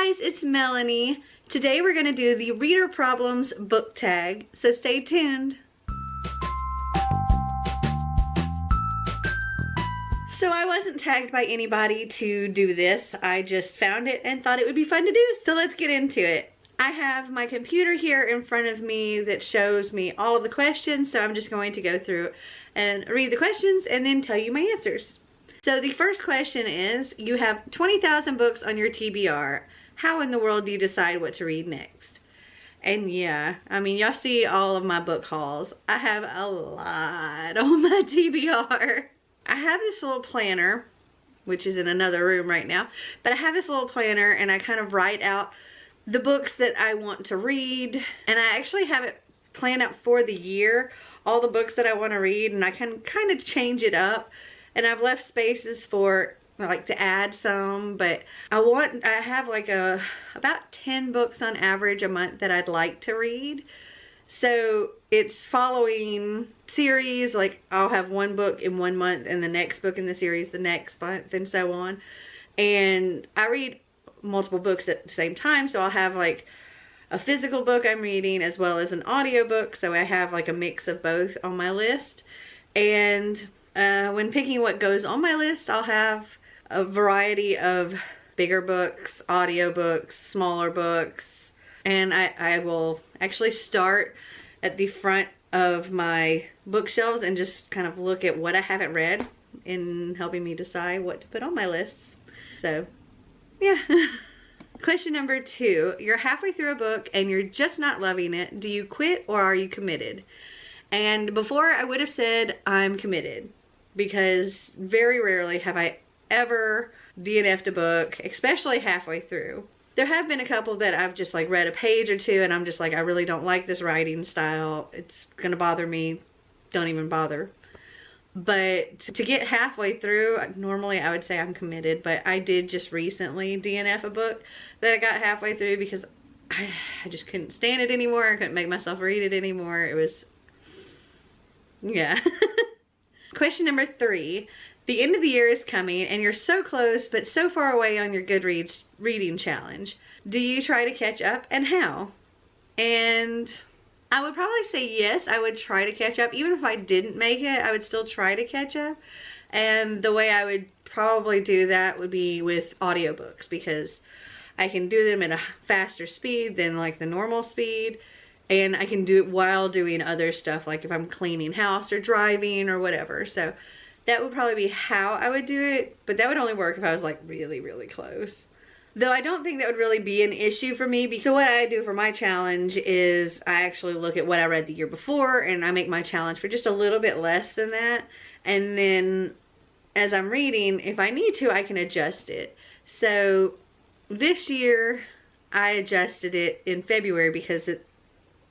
guys, it's Melanie. Today we're going to do the Reader Problems book tag, so stay tuned. So I wasn't tagged by anybody to do this. I just found it and thought it would be fun to do, so let's get into it. I have my computer here in front of me that shows me all of the questions, so I'm just going to go through and read the questions and then tell you my answers. So the first question is, you have 20,000 books on your TBR. How in the world do you decide what to read next? And yeah, I mean, y'all see all of my book hauls. I have a lot on my TBR. I have this little planner, which is in another room right now, but I have this little planner and I kind of write out the books that I want to read, and I actually have it planned out for the year, all the books that I want to read, and I can kind of change it up. And I've left spaces for like to add some, but I have like about 10 books on average a month that I'd like to read. So it's following series, like I'll have one book in one month and the next book in the series the next month and so on. And I read multiple books at the same time, so I'll have like a physical book I'm reading as well as an audio book, so I have like a mix of both on my list. And when picking what goes on my list, I'll have a variety of bigger books, audio books, smaller books, and I will actually start at the front of my bookshelves and just kind of look at what I haven't read in helping me decide what to put on my list. So yeah. Question number 2, you're halfway through a book and you're just not loving it. Do you quit or are you committed? And before I would have said I'm committed, because very rarely have I ever DNF'd a book, especially halfway through. There have been a couple that I've just like read a page or two and I'm just like, I really don't like this writing style. It's gonna bother me. Don't even bother. But to get halfway through, normally I would say I'm committed, but I did just recently DNF a book that I got halfway through because I just couldn't stand it anymore. I couldn't make myself read it anymore. It was, yeah. Question number 3, the end of the year is coming and you're so close but so far away on your Goodreads reading challenge. Do you try to catch up, and how? And I would probably say yes, I would try to catch up. Even if I didn't make it, I would still try to catch up. And the way I would probably do that would be with audiobooks, because I can do them at a faster speed than like the normal speed. And I can do it while doing other stuff, like if I'm cleaning house or driving or whatever. So that would probably be how I would do it. But that would only work if I was like really, really close. Though I don't think that would really be an issue for me. So what I do for my challenge is I actually look at what I read the year before and I make my challenge for just a little bit less than that. And then as I'm reading, if I need to, I can adjust it. So this year I adjusted it in February because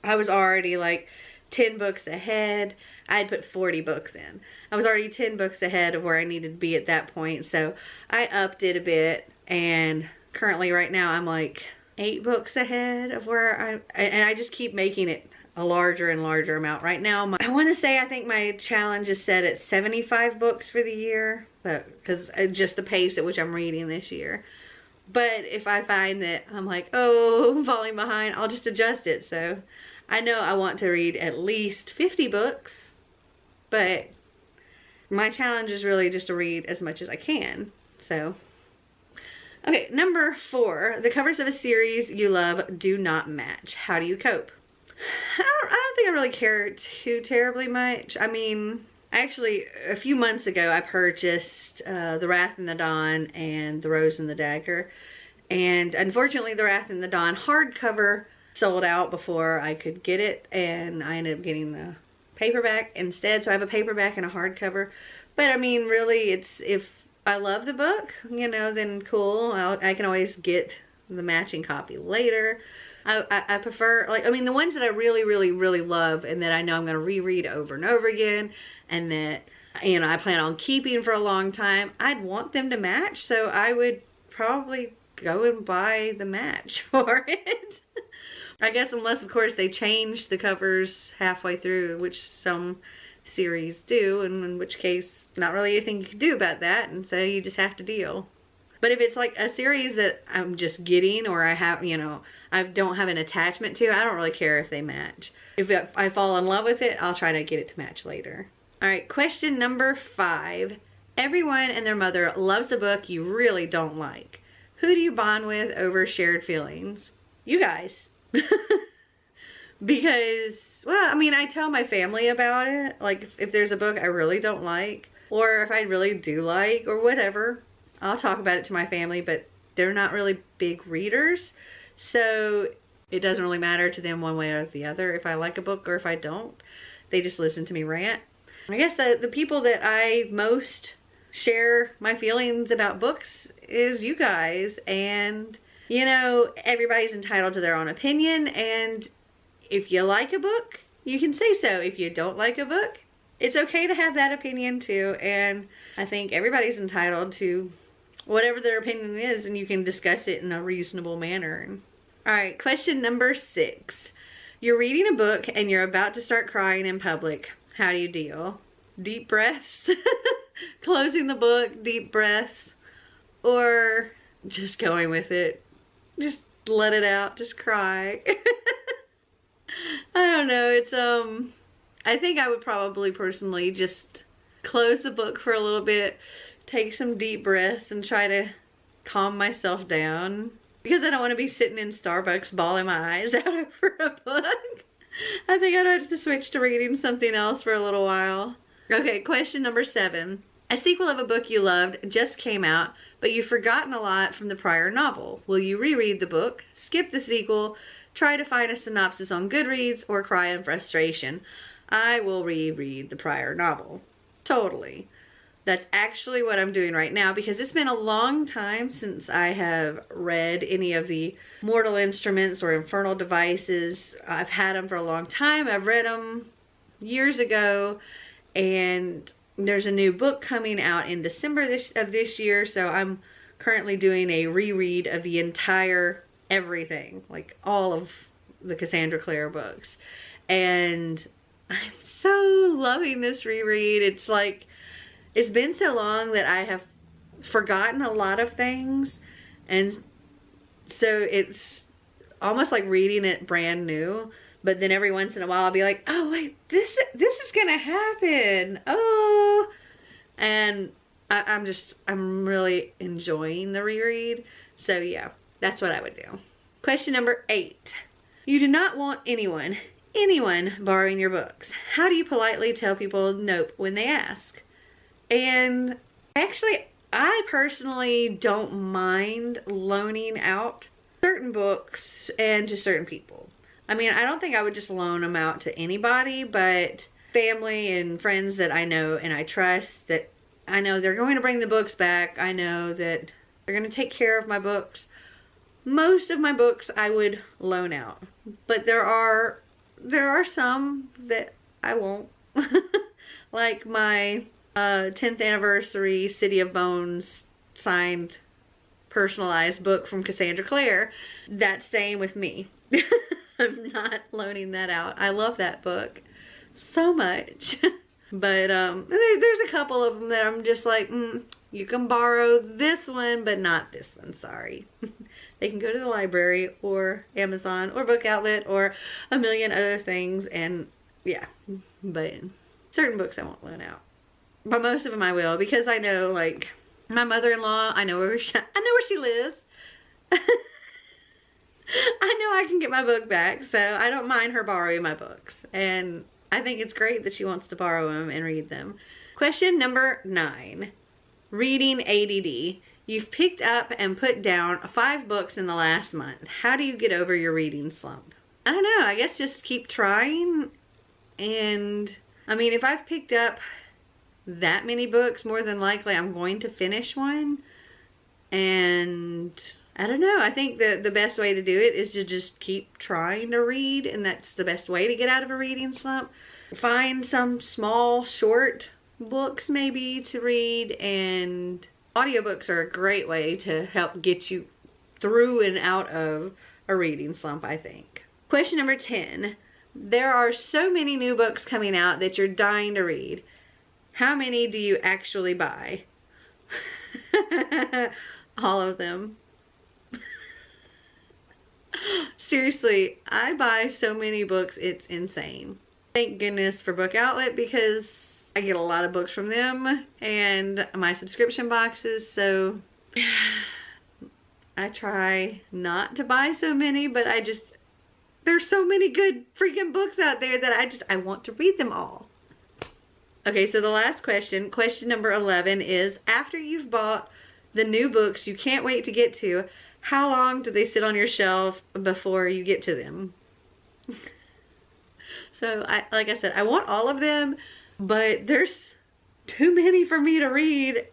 I was already like 10 books ahead. I had put 40 books in. I was already 10 books ahead of where I needed to be at that point. So I upped it a bit, and currently right now I'm like 8 books ahead of where and I just keep making it a larger and larger amount. Right now, I want to say I think my challenge is set at 75 books for the year, because just the pace at which I'm reading this year. But if I find that I'm like, oh, I'm falling behind, I'll just adjust it. So I know I want to read at least 50 books, but my challenge is really just to read as much as I can. So, okay, number 4, the covers of a series you love do not match. How do you cope? I don't think I really care too terribly much. I mean, actually, a few months ago, I purchased The Wrath and the Dawn and The Rose and the Dagger. And unfortunately, The Wrath and the Dawn hardcover sold out before I could get it. And I ended up getting the paperback instead. So I have a paperback and a hardcover. But I mean, really, it's if I love the book, you know, then cool. I can always get the matching copy later. I prefer, like, I mean, the ones that I really, really, really love and that I know I'm going to reread over and over again and that, you know, I plan on keeping for a long time, I'd want them to match. So I would probably go and buy the match for it. I guess unless, of course, they change the covers halfway through, which some series do, and in which case, not really anything you can do about that, and so you just have to deal. But if it's like a series that I'm just getting, or I have, you know, I don't have an attachment to, I don't really care if they match. If I fall in love with it, I'll try to get it to match later. All right, question number 5. Everyone and their mother loves a book you really don't like. Who do you bond with over shared feelings? You guys. Because, well, I mean, I tell my family about it. Like, if there's a book I really don't like, or if I really do like, or whatever, I'll talk about it to my family, but they're not really big readers. So it doesn't really matter to them one way or the other if I like a book or if I don't. They just listen to me rant. I guess the people that I most share my feelings about books is you guys. And, you know, everybody's entitled to their own opinion, and if you like a book, you can say so. If you don't like a book, it's okay to have that opinion too. And I think everybody's entitled to whatever their opinion is, and you can discuss it in a reasonable manner. All right, question number 6. You're reading a book and you're about to start crying in public. How do you deal? Deep breaths? Closing the book, deep breaths? Or just going with it? Just let it out, just cry. I don't know, it's, I think I would probably personally just close the book for a little bit, take some deep breaths, and try to calm myself down. Because I don't want to be sitting in Starbucks bawling my eyes out over a book. I think I'd have to switch to reading something else for a little while. Okay, question number 7. A sequel of a book you loved just came out, but you've forgotten a lot from the prior novel. Will you reread the book, skip the sequel, try to find a synopsis on Goodreads, or cry in frustration? I will reread the prior novel. Totally. That's actually what I'm doing right now, because it's been a long time since I have read any of the Mortal Instruments or Infernal Devices. I've had them for a long time. I've read them years ago, and there's a new book coming out in December of this year, so I'm currently doing a reread of the entire everything, like all of the Cassandra Clare books. And I'm so loving this reread. It's like, it's been so long that I have forgotten a lot of things, and so it's almost like reading it brand new. But then every once in a while I'll be like, oh wait, this is gonna happen. Oh, and I'm really enjoying the reread. So yeah, that's what I would do. Question number 8. You do not want anyone borrowing your books. How do you politely tell people nope when they ask? And actually, I personally don't mind loaning out certain books and to certain people. I mean, I don't think I would just loan them out to anybody, but family and friends that I know and I trust, that I know they're going to bring the books back. I know that they're going to take care of my books. Most of my books I would loan out, but there are some that I won't. Like my 10th anniversary City of Bones signed personalized book from Cassandra Clare. That's staying with me. I'm not loaning that out. I love that book so much. But there's a couple of them that I'm just like, you can borrow this one, but not this one, sorry. They can go to the library or Amazon or Book Outlet or a million other things, and yeah, but certain books I won't loan out. But most of them I will, because I know, like, my mother-in-law, I know where she lives. I know I can get my book back, so I don't mind her borrowing my books. And I think it's great that she wants to borrow them and read them. Question number 9. Reading ADD. You've picked up and put down 5 books in the last month. How do you get over your reading slump? I don't know. I guess just keep trying. And, I mean, if I've picked up that many books, more than likely I'm going to finish one. And I don't know, I think the best way to do it is to just keep trying to read, and that's the best way to get out of a reading slump. Find some small short books maybe to read, and audiobooks are a great way to help get you through and out of a reading slump, I think. Question number 10. There are so many new books coming out that you're dying to read. How many do you actually buy? All of them. Seriously, I buy so many books, it's insane. Thank goodness for Book Outlet because I get a lot of books from them and my subscription boxes, so I try not to buy so many, but there's so many good freaking books out there that I want to read them all. Okay, so the last question number 11 is, after you've bought the new books you can't wait to get to, how long do they sit on your shelf before you get to them? So, like I said, I want all of them, but there's too many for me to read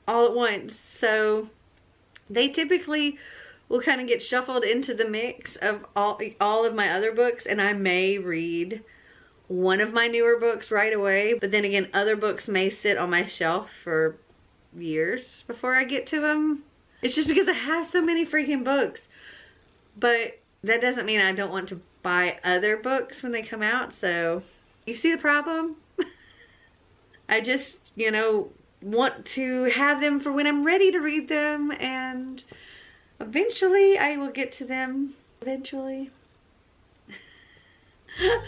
all at once. So, they typically will kind of get shuffled into the mix of all of my other books, and I may read one of my newer books right away, but then again, other books may sit on my shelf for years before I get to them. It's just because I have so many freaking books. But that doesn't mean I don't want to buy other books when they come out. So, you see the problem? I just, you know, want to have them for when I'm ready to read them, and eventually I will get to them. Eventually.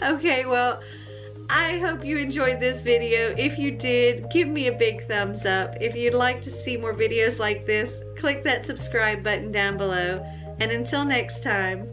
Okay, well, I hope you enjoyed this video. If you did, give me a big thumbs up. If you'd like to see more videos like this, click that subscribe button down below. And until next time,